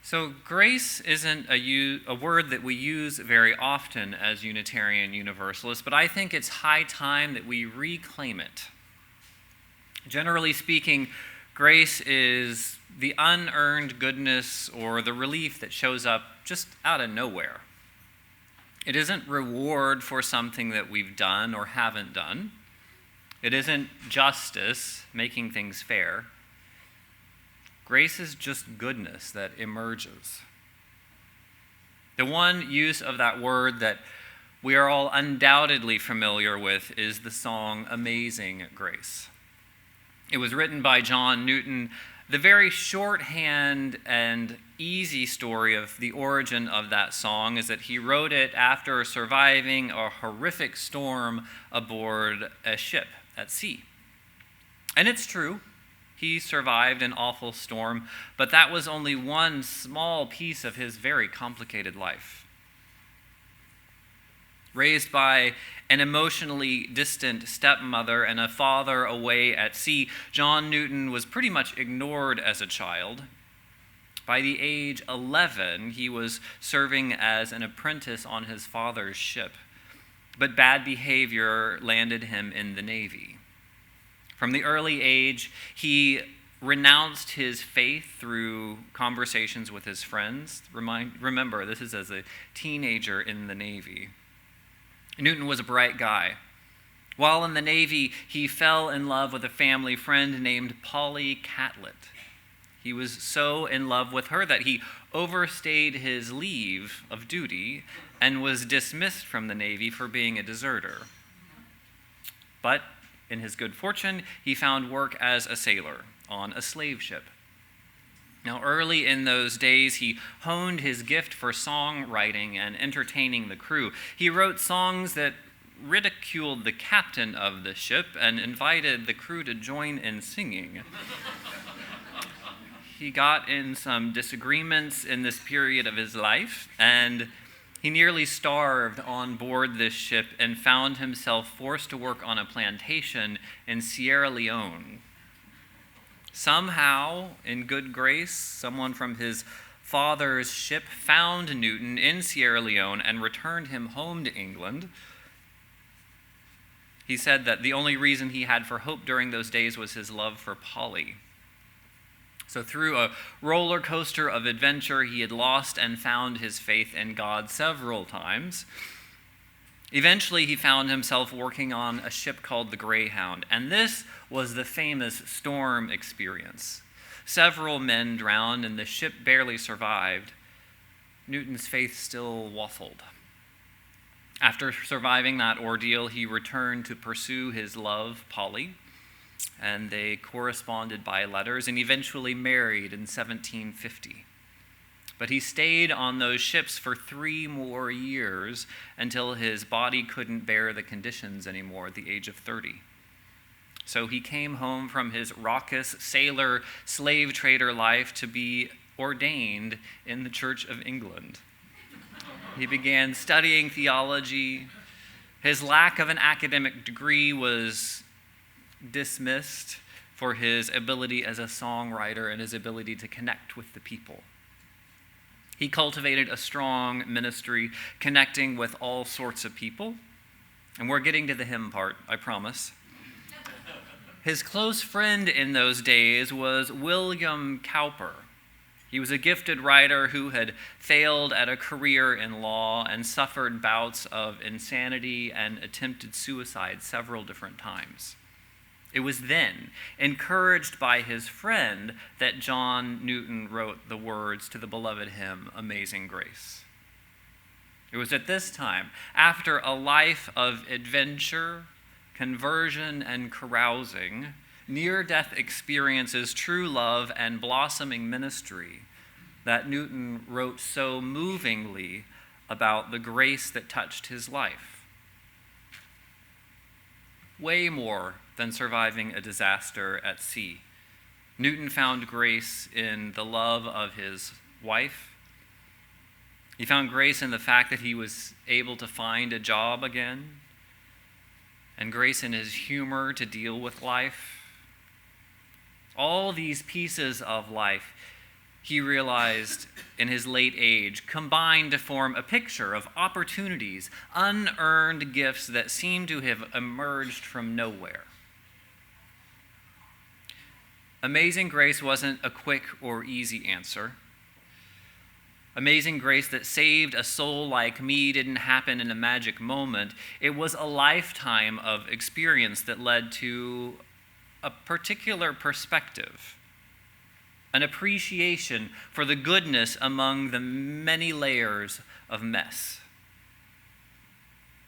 So, grace isn't a word that we use very often as Unitarian Universalists, but I think it's high time that we reclaim it. Generally speaking, grace is the unearned goodness or the relief that shows up just out of nowhere. It isn't reward for something that we've done or haven't done. It isn't justice, making things fair. Grace is just goodness that emerges. The one use of that word that we are all undoubtedly familiar with is the song Amazing Grace. It was written by John Newton. The very shorthand and easy story of the origin of that song is that he wrote it after surviving a horrific storm aboard a ship at sea. And it's true. He survived an awful storm, but that was only one small piece of his very complicated life. Raised by an emotionally distant stepmother and a father away at sea, John Newton was pretty much ignored as a child. By the age 11, he was serving as an apprentice on his father's ship, but bad behavior landed him in the Navy. From the early age, he renounced his faith through conversations with his friends. Remember, this is as a teenager in the Navy. Newton was a bright guy. While in the Navy, he fell in love with a family friend named Polly Catlett. He was so in love with her that he overstayed his leave of duty and was dismissed from the Navy for being a deserter. But in his good fortune, he found work as a sailor on a slave ship. Now, early in those days, he honed his gift for songwriting and entertaining the crew. He wrote songs that ridiculed the captain of the ship and invited the crew to join in singing. He got in some disagreements in this period of his life, and he nearly starved on board this ship and found himself forced to work on a plantation in Sierra Leone. Somehow, in good grace, someone from his father's ship found Newton in Sierra Leone and returned him home to England. He said that the only reason he had for hope during those days was his love for Polly. So through a roller coaster of adventure, he had lost and found his faith in God several times. Eventually, he found himself working on a ship called the Greyhound, and this was the famous storm experience. Several men drowned, and the ship barely survived. Newton's faith still waffled. After surviving that ordeal, he returned to pursue his love, Polly, and they corresponded by letters and eventually married in 1750. But he stayed on those ships for 3 more years until his body couldn't bear the conditions anymore at the age of 30. So he came home from his raucous sailor slave trader life to be ordained in the Church of England. He began studying theology. His lack of an academic degree was dismissed for his ability as a songwriter and his ability to connect with the people. He cultivated a strong ministry, connecting with all sorts of people. And we're getting to the hymn part, I promise. His close friend in those days was William Cowper. He was a gifted writer who had failed at a career in law and suffered bouts of insanity and attempted suicide several different times. It was then, encouraged by his friend, that John Newton wrote the words to the beloved hymn, Amazing Grace. It was at this time, after a life of adventure, conversion, and carousing, near-death experiences, true love, and blossoming ministry, that Newton wrote so movingly about the grace that touched his life. Way more than surviving a disaster at sea. Newton found grace in the love of his wife. He found grace in the fact that he was able to find a job again, and grace in his humor to deal with life. All these pieces of life, he realized, in his late age combined to form a picture of opportunities, unearned gifts that seem to have emerged from nowhere. Amazing grace wasn't a quick or easy answer. Amazing grace that saved a soul like me didn't happen in a magic moment. It was a lifetime of experience that led to a particular perspective, an appreciation for the goodness among the many layers of mess.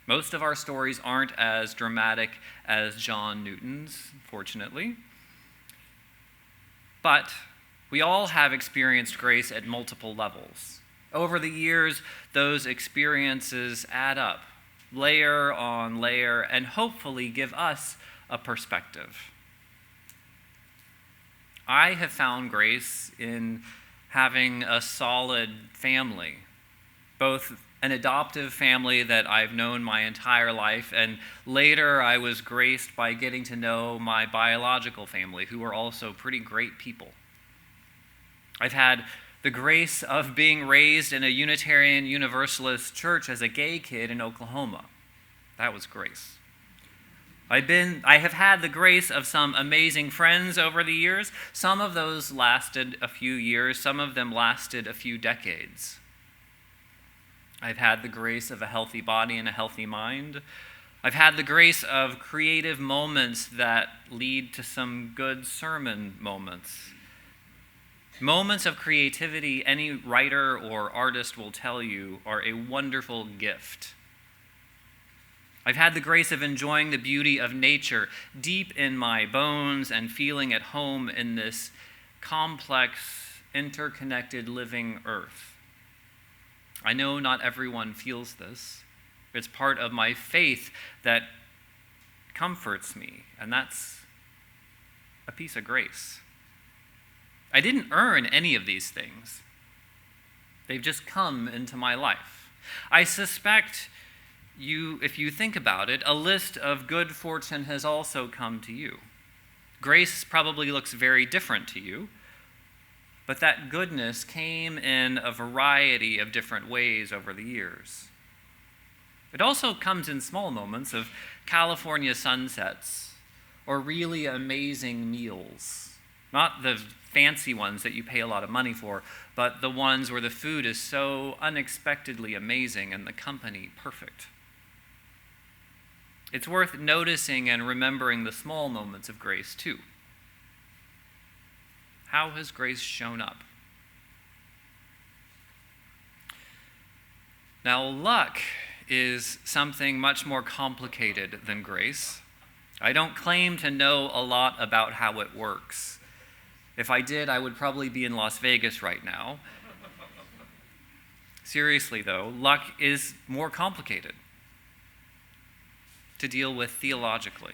Most of our stories aren't as dramatic as John Newton's, fortunately. But we all have experienced grace at multiple levels. Over the years, those experiences add up, layer on layer, and hopefully give us a perspective. I have found grace in having a solid family, both an adoptive family that I've known my entire life, and later I was graced by getting to know my biological family, who are also pretty great people. I've had the grace of being raised in a Unitarian Universalist church as a gay kid in Oklahoma. That was grace. I have had the grace of some amazing friends over the years. Some of those lasted a few years, some of them lasted a few decades. I've had the grace of a healthy body and a healthy mind. I've had the grace of creative moments that lead to some good sermon moments. Moments of creativity, any writer or artist will tell you, are a wonderful gift. I've had the grace of enjoying the beauty of nature deep in my bones and feeling at home in this complex, interconnected living earth. I know not everyone feels this. It's part of my faith that comforts me, and that's a piece of grace. I didn't earn any of these things. They've just come into my life. I suspect if you think about it, a list of good fortune has also come to you. Grace probably looks very different to you, but that goodness came in a variety of different ways over the years. It also comes in small moments of California sunsets or really amazing meals. Not the fancy ones that you pay a lot of money for, but the ones where the food is so unexpectedly amazing and the company perfect. It's worth noticing and remembering the small moments of grace, too. How has grace shown up? Now, luck is something much more complicated than grace. I don't claim to know a lot about how it works. If I did, I would probably be in Las Vegas right now. Seriously, though, luck is more complicated to deal with theologically.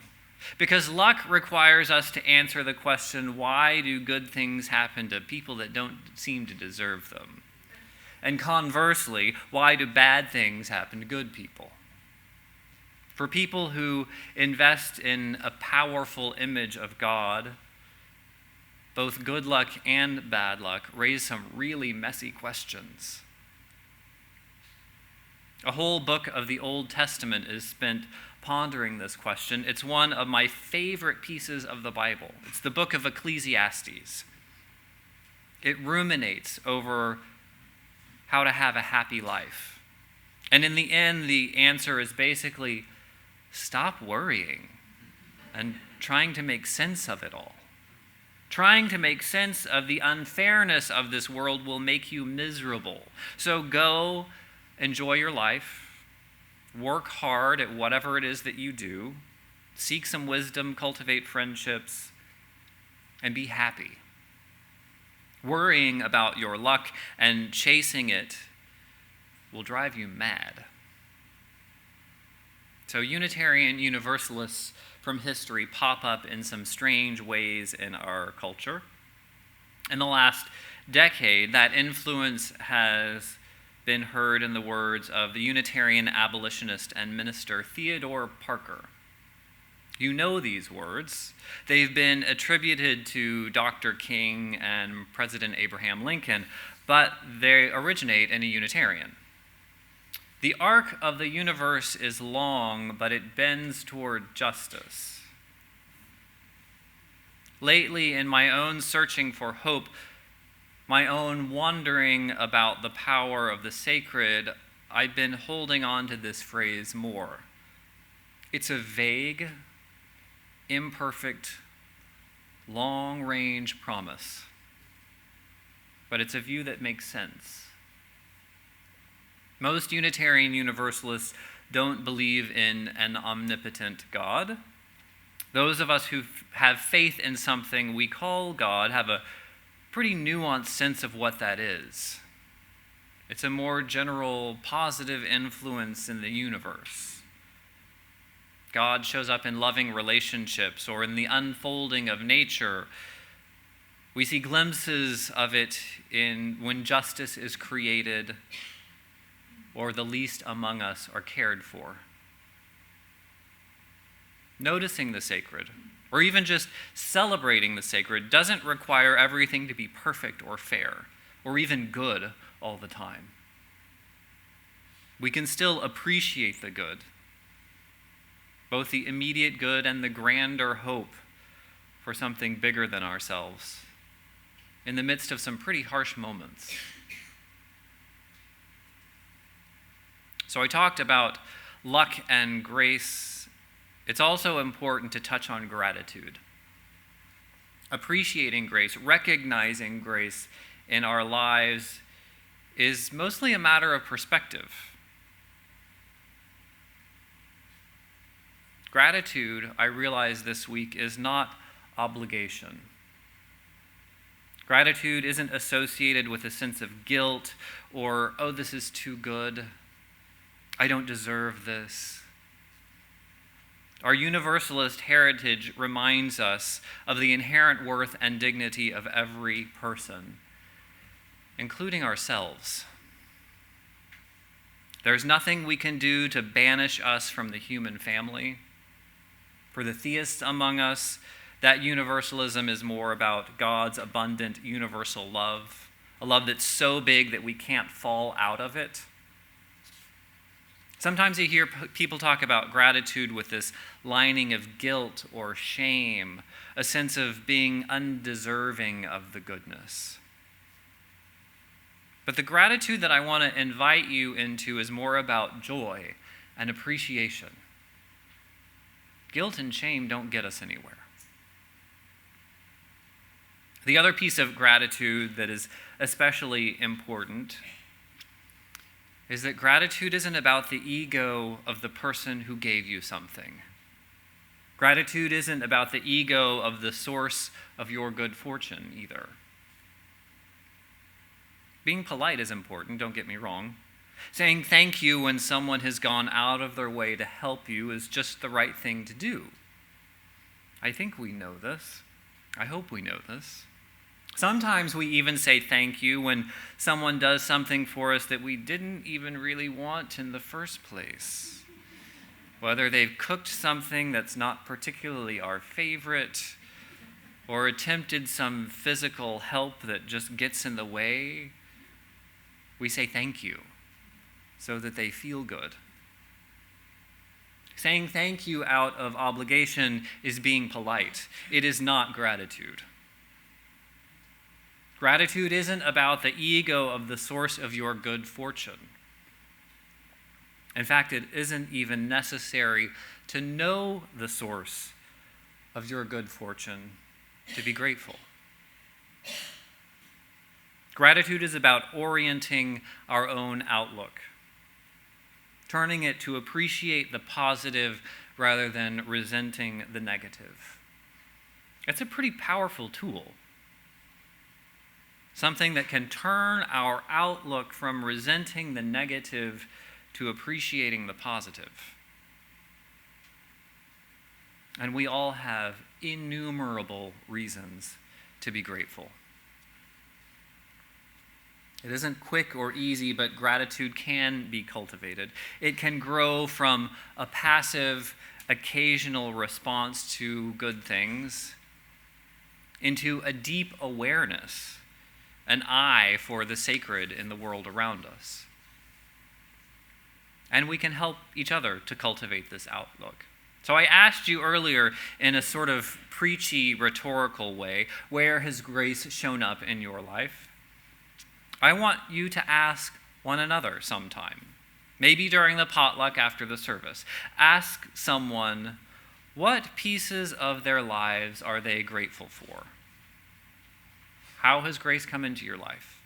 Because luck requires us to answer the question, why do good things happen to people that don't seem to deserve them? And conversely, why do bad things happen to good people? For people who invest in a powerful image of God, both good luck and bad luck raise some really messy questions. A whole book of the Old Testament is spent pondering this question. It's one of my favorite pieces of the Bible. It's the book of Ecclesiastes. It ruminates over how to have a happy life. And in the end, the answer is basically stop worrying and trying to make sense of it all. Trying to make sense of the unfairness of this world will make you miserable. So go enjoy your life. Work hard at whatever it is that you do. Seek some wisdom, cultivate friendships, and be happy. Worrying about your luck and chasing it will drive you mad. So Unitarian Universalists from history pop up in some strange ways in our culture. In the last decade, that influence has been heard in the words of the Unitarian abolitionist and minister Theodore Parker. You know these words. They've been attributed to Dr. King and President Abraham Lincoln, but they originate in a Unitarian. The arc of the universe is long, but it bends toward justice. Lately, in my own searching for hope, my own wondering about the power of the sacred, I've been holding on to this phrase more. It's a vague, imperfect, long-range promise, but it's a view that makes sense. Most Unitarian Universalists don't believe in an omnipotent God. Those of us who have faith in something we call God have a pretty nuanced sense of what that is. It's a more general, positive influence in the universe. God shows up in loving relationships or in the unfolding of nature. We see glimpses of it when justice is created or the least among us are cared for. Noticing the sacred, or even just celebrating the sacred, doesn't require everything to be perfect or fair, or even good all the time. We can still appreciate the good, both the immediate good and the grander hope for something bigger than ourselves, in the midst of some pretty harsh moments. So I talked about luck and grace. It's also important to touch on gratitude. Appreciating grace, recognizing grace in our lives is mostly a matter of perspective. Gratitude, I realized this week, is not obligation. Gratitude isn't associated with a sense of guilt or, oh, this is too good. I don't deserve this. Our Universalist heritage reminds us of the inherent worth and dignity of every person, including ourselves. There's nothing we can do to banish us from the human family. For the theists among us, that universalism is more about God's abundant universal love, a love that's so big that we can't fall out of it. Sometimes you hear people talk about gratitude with this lining of guilt or shame, a sense of being undeserving of the goodness. But the gratitude that I want to invite you into is more about joy and appreciation. Guilt and shame don't get us anywhere. The other piece of gratitude that is especially important is that gratitude isn't about the ego of the person who gave you something. Gratitude isn't about the ego of the source of your good fortune either. Being polite is important, don't get me wrong. Saying thank you when someone has gone out of their way to help you is just the right thing to do. I think we know this. I hope we know this. Sometimes we even say thank you when someone does something for us that we didn't even really want in the first place. Whether they've cooked something that's not particularly our favorite, or attempted some physical help that just gets in the way, we say thank you so that they feel good. Saying thank you out of obligation is being polite. It is not gratitude. Gratitude isn't about the ego of the source of your good fortune. In fact, it isn't even necessary to know the source of your good fortune to be grateful. Gratitude is about orienting our own outlook, turning it to appreciate the positive rather than resenting the negative. It's a pretty powerful tool. Something that can turn our outlook from resenting the negative to appreciating the positive. And we all have innumerable reasons to be grateful. It isn't quick or easy, but gratitude can be cultivated. It can grow from a passive, occasional response to good things into a deep awareness an eye for the sacred in the world around us. And we can help each other to cultivate this outlook. So I asked you earlier in a sort of preachy, rhetorical way, where has grace shown up in your life? I want you to ask one another sometime, maybe during the potluck after the service. Ask someone, what pieces of their lives are they grateful for? How has grace come into your life?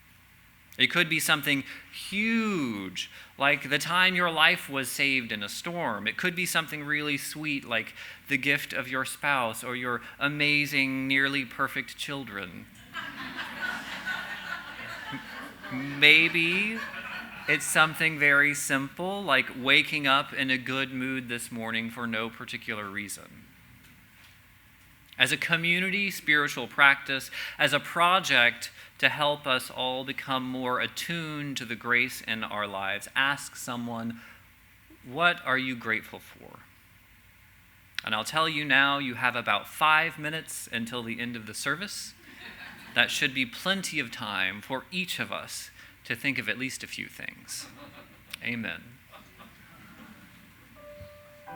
It could be something huge, like the time your life was saved in a storm. It could be something really sweet, like the gift of your spouse or your amazing, nearly perfect children. Maybe it's something very simple, like waking up in a good mood this morning for no particular reason. As a community spiritual practice, as a project to help us all become more attuned to the grace in our lives, ask someone, what are you grateful for? And I'll tell you now, you have about 5 minutes until the end of the service. That should be plenty of time for each of us to think of at least a few things. Amen.